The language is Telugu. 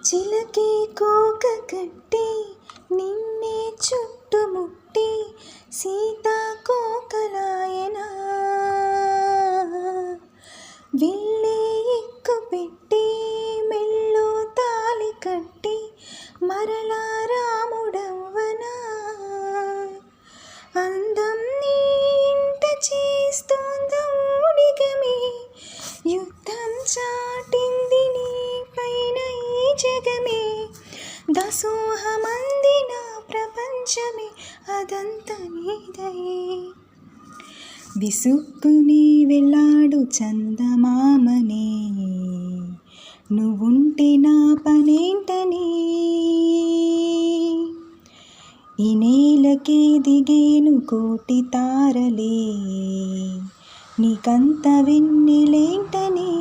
చిలకే కోక కట్టి నిన్నే చుట్టుముట్టి సీతాకోకలాయనా విల్లే ఎక్కుపెట్టి మెల్లో తాళి కట్టి మరలా రాముడవ్వనా అందం నీ ఇంట చేస్తోందౌడిగమే యుద్ధం చాటింది నీ పైన ఈ జగమే దాసోహమందిన ప్రపంచమే అదంత నీదయే విసుక్కుని వెళ్ళాడు చందమామనే నువ్వుంటే నా పనేంటనే ఈ నేలకే దిగేను కోటి తారలే నీకంత వెన్నెలేంటనే